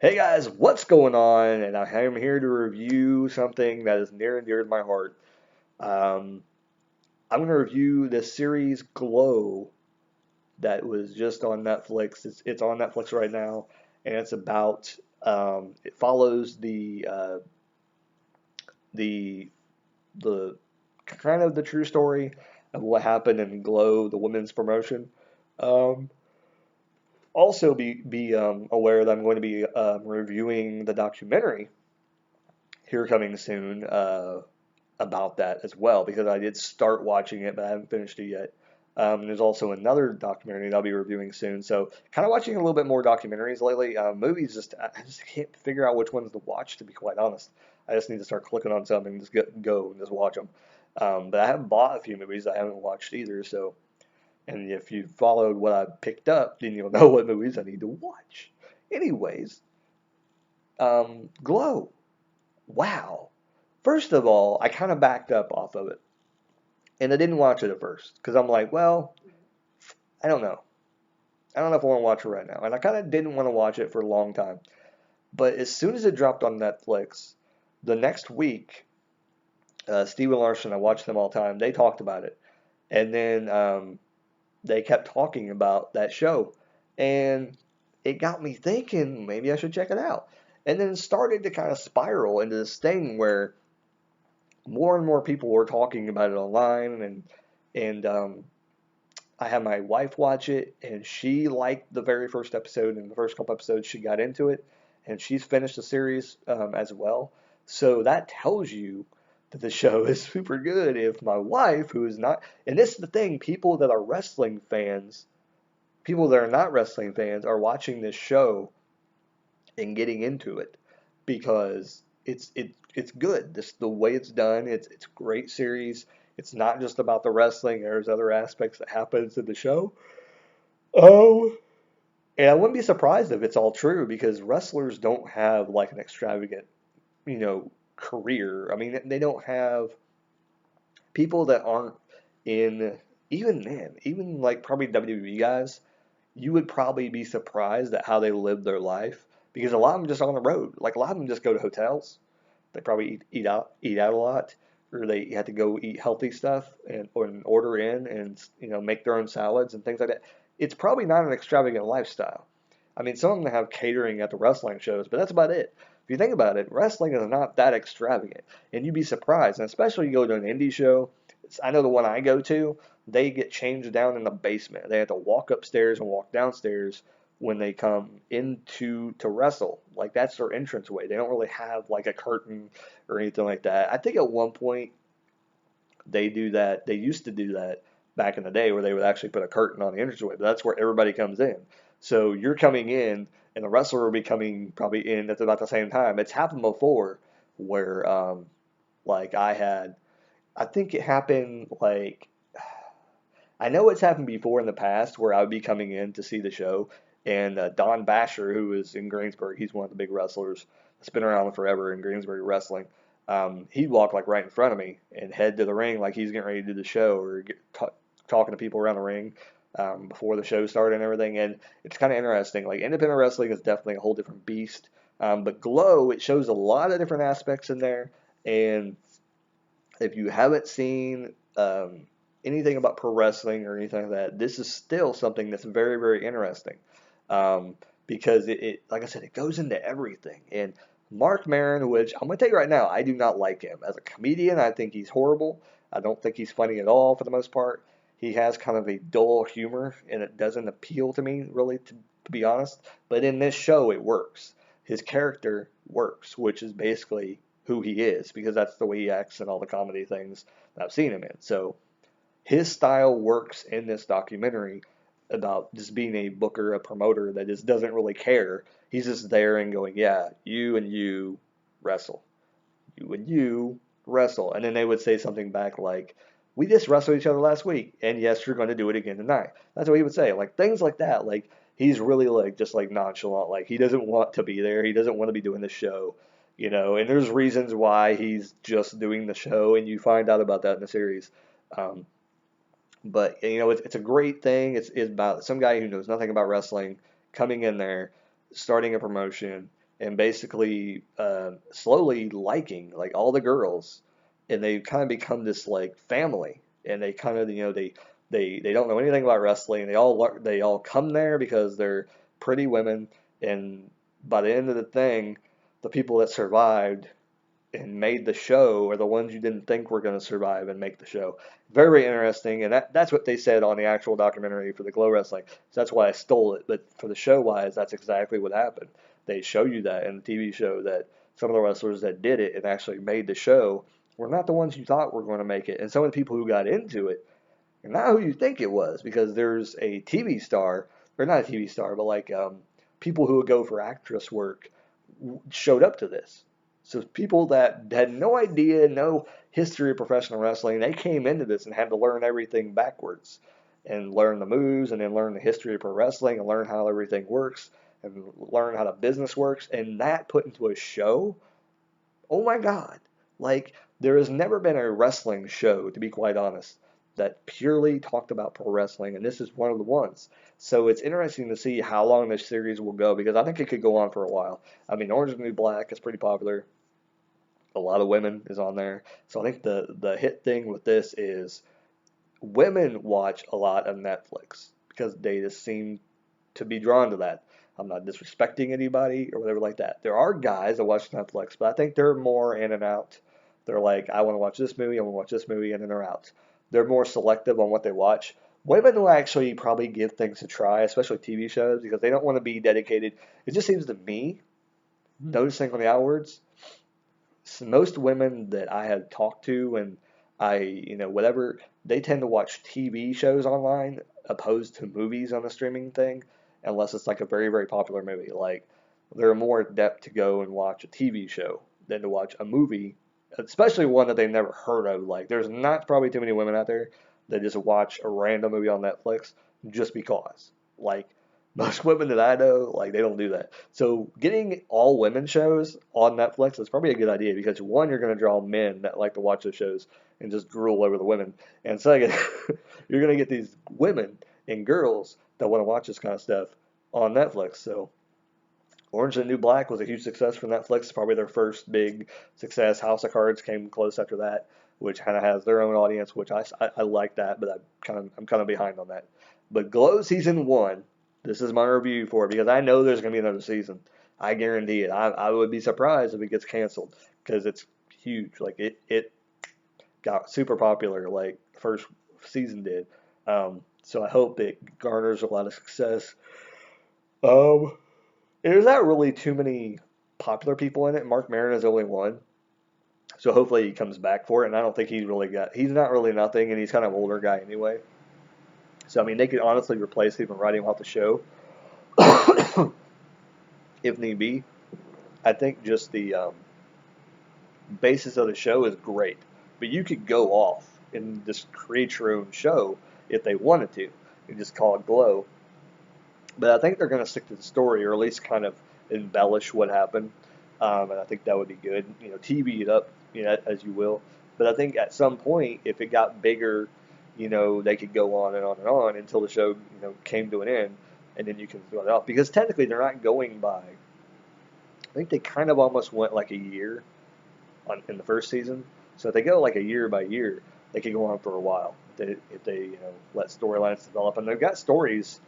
Hey guys, what's going on? And I am here to review something that is near and dear to my heart. Um, I'm going to review this series Glow that was just on Netflix. It's on Netflix right now, and it's about it follows the the kind of the true story of what happened in Glow, the women's promotion. Um, Also, be aware that I'm going to be reviewing the documentary here coming soon about that as well because I did start watching it, but I haven't finished it yet. There's also another documentary that I'll be reviewing soon. So, kind of watching a little bit more documentaries lately. Movies, I just can't figure out which ones to watch, to be quite honest. I just need to start clicking on something and just go and just watch them. But I haven't bought a few movies I haven't watched either. So, and if you followed what I picked up, then you'll know what movies I need to watch. Anyways, Glow. Wow. First of all, I kind of backed up off of it, and I didn't watch it at first because I'm like, well, I don't know. I don't know if I want to watch it right now, and I kind of didn't want to watch it for a long time. But as soon as it dropped on Netflix, the next week, Steven Larson, I watch them all the time. They talked about it, and then they kept talking about that show, and it got me thinking maybe I should check it out. And then it started to kind of spiral into this thing where more and more people were talking about it online, and I had my wife watch it, and she liked the very first episode, and the first couple episodes she got into it, and she's finished the series as well. So that tells you that the show is super good. If my wife, who is not, and this is the thing, people that are wrestling fans, people that are not wrestling fans, are watching this show and getting into it because it's good. This the way it's done. It's a great series. It's not just about the wrestling. There's other aspects that happens in the show. Oh, and I wouldn't be surprised if it's all true because wrestlers don't have like an extravagant, career. I mean, they don't have people that aren't in even then, even like probably WWE guys. You would probably be surprised at how they live their life because a lot of them just on the road. Like a lot of them just go to hotels. They probably eat out a lot, or they have to go eat healthy stuff and order in and make their own salads and things like that. It's probably not an extravagant lifestyle. I mean, some of them have catering at the wrestling shows, but that's about it. If you think about it, wrestling is not that extravagant, and you'd be surprised. And especially you go to an indie show. I know the one I go to, they get changed down in the basement. They have to walk upstairs and walk downstairs when they come into to wrestle. Like that's their entrance way. They don't really have like a curtain or anything like that. I think at one point they do that. They used to do that back in the day where they would actually put a curtain on the entranceway, but that's where everybody comes in. So you're coming in, and the wrestler will be coming probably in at about the same time. It's happened before where, like I think it happened like I know it's happened before in the past where I would be coming in to see the show, and Don Basher, who is in Greensburg, he's one of the big wrestlers that's been around forever in Greensburg wrestling. He'd walk like right in front of me and head to the ring like he's getting ready to do the show or talking to people around the ring before the show started and everything. And it's kind of interesting. Like independent wrestling is definitely a whole different beast. But Glow, it shows a lot of different aspects in there, and if you haven't seen anything about pro wrestling or anything like that, this is still something that's very, very interesting because like I said, it goes into everything. And Mark Maron, which I'm going to tell you right now, I do not like him. As a comedian, I think he's horrible. I don't think he's funny at all for the most part. He has kind of a dull humor, and it doesn't appeal to me, really, to be honest. But in this show, it works. His character works, which is basically who he is because that's the way he acts in all the comedy things that I've seen him in. So his style works in this documentary about just being a booker, a promoter that just doesn't really care. He's just there and going, yeah, you and you wrestle. You and you wrestle. And then they would say something back like, we just wrestled each other last week, and yes, you're going to do it again tonight. That's what he would say. Like things like that. Like he's really like just like nonchalant. Like he doesn't want to be there. He doesn't want to be doing the show. And there's reasons why he's just doing the show, and you find out about that in the series. Um, but it's a great thing. It's about some guy who knows nothing about wrestling coming in there, starting a promotion, and basically slowly liking like all the girls, and they kind of become this like family, and they kind of they don't know anything about wrestling. They all come there because they're pretty women, and by the end of the thing, the people that survived and made the show are the ones you didn't think were going to survive and make the show. Very, very interesting, and that's what they said on the actual documentary for the Glow Wrestling. So that's why I stole it. But for the show wise, that's exactly what happened. They show you that in the TV show that some of the wrestlers that did it and actually made the show were not the ones you thought were going to make it, and some of the people who got into it are not who you think it was because there's a TV star, or not a TV star, but like people who would go for actress work showed up to this. So people that had no idea, no history of professional wrestling, they came into this and had to learn everything backwards and learn the moves and then learn the history of pro wrestling and learn how everything works and learn how the business works. And that put into a show, oh my God. Like, there has never been a wrestling show, to be quite honest, that purely talked about pro wrestling, and this is one of the ones. So it's interesting to see how long this series will go because I think it could go on for a while. I mean, Orange is the New Black is pretty popular. A lot of women is on there. So I think the hit thing with this is women watch a lot of Netflix because they just seem to be drawn to that. I'm not disrespecting anybody or whatever like that. There are guys that watch Netflix, but I think they're more in and out. They're like, I want to watch this movie, I want to watch this movie, and then they're out. They're more selective on what they watch. Women will actually probably give things a try, especially TV shows, because they don't want to be dedicated. It just seems to me, noticing on the outwards, most women that I have talked to and whatever, they tend to watch TV shows online opposed to movies on a streaming thing, unless it's like a very, very popular movie. Like, they're more adept to go and watch a TV show than to watch a movie, especially one that they've never heard of. Like, there's not probably too many women out there that just watch a random movie on Netflix just because. Like, most women that I know, like they don't do that. So getting all women shows on Netflix is probably a good idea because one, you're going to draw men that like to watch those shows and just drool over the women, and second, you're going to get these women and girls that want to watch this kind of stuff on Netflix. So Orange and the New Black was a huge success for Netflix. Probably their first big success. House of Cards came close after that, which kind of has their own audience, which I like that, but I'm kind of behind on that. But Glow season one, this is my review for it because I know there's going to be another season. I guarantee it. I would be surprised if it gets canceled because it's huge. Like it got super popular like first season did. So I hope it garners a lot of success. Um, there's not really too many popular people in it. Mark Maron is the only one. So hopefully he comes back for it. And I don't think he's not really nothing, and he's kind of an older guy anyway. So, I mean, they could honestly replace him and write him off the show if need be. I think just the basis of the show is great. But you could go off and just create your own show if they wanted to and just call it Glow. But I think they're going to stick to the story or at least kind of embellish what happened. And I think that would be good. TV it up, as you will. But I think at some point, if it got bigger, they could go on and on and on until the show, came to an end, and then you can throw it off. Because technically, they're not going by. I think they kind of almost went like a year in the first season. So if they go like a year by year, they could go on for a while if they let storylines develop. And they've got stories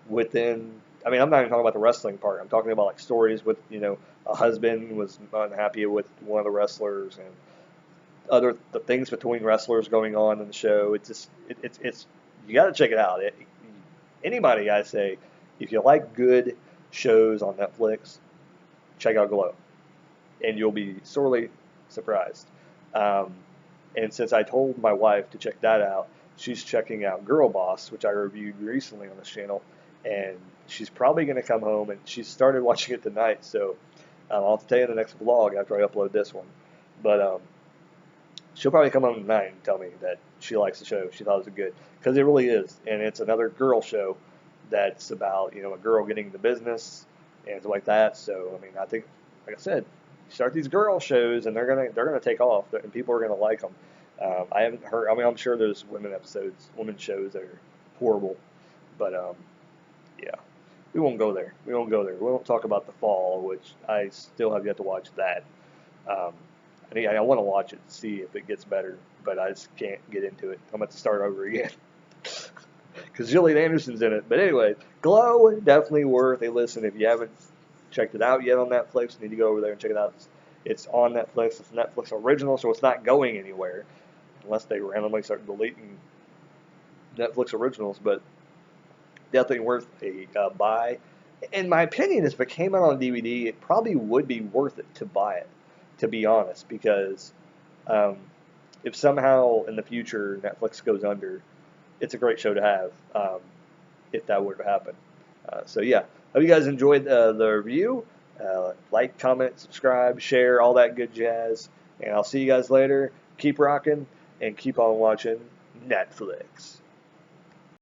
within. I mean, I'm not even talking about the wrestling part. I'm talking about like stories with a husband was unhappy with one of the wrestlers and the things between wrestlers going on in the show. It's just it's you got to check it out. Anybody, I say, if you like good shows on Netflix, check out Glow, and you'll be sorely surprised. Um, and since I told my wife to check that out, she's checking out Girl Boss, which I reviewed recently on this channel, and she's probably going to come home, and she started watching it tonight. So I'll have to tell you in the next vlog after I upload this one. But she'll probably come home tonight and tell me that she likes the show. She thought it was good because it really is, and it's another girl show that's about a girl getting into business and stuff like that. So I mean, I think, like I said, start these girl shows and they're gonna take off and people are gonna like them. I haven't heard. I mean, I'm sure there's women shows that are horrible, but yeah. we won't go there. We won't go there. We won't talk about The Fall, which I still have yet to watch that. Um, I want to watch it, see if it gets better, but I just can't get into it. I'm going to start over again because Gillian Anderson's in it. But anyway, Glow, definitely worth a listen. If you haven't checked it out yet on Netflix, you need to go over there and check it out. It's on Netflix. It's a Netflix original, so it's not going anywhere unless they randomly start deleting Netflix originals. But definitely worth a buy. In my opinion, if it came out on DVD, it probably would be worth it to buy it, to be honest, because um, if somehow in the future Netflix goes under, it's a great show to have if that were to happen. So yeah, hope you guys enjoyed the review. Like, comment, subscribe, share, all that good jazz. And I'll see you guys later. Keep rocking and keep on watching Netflix.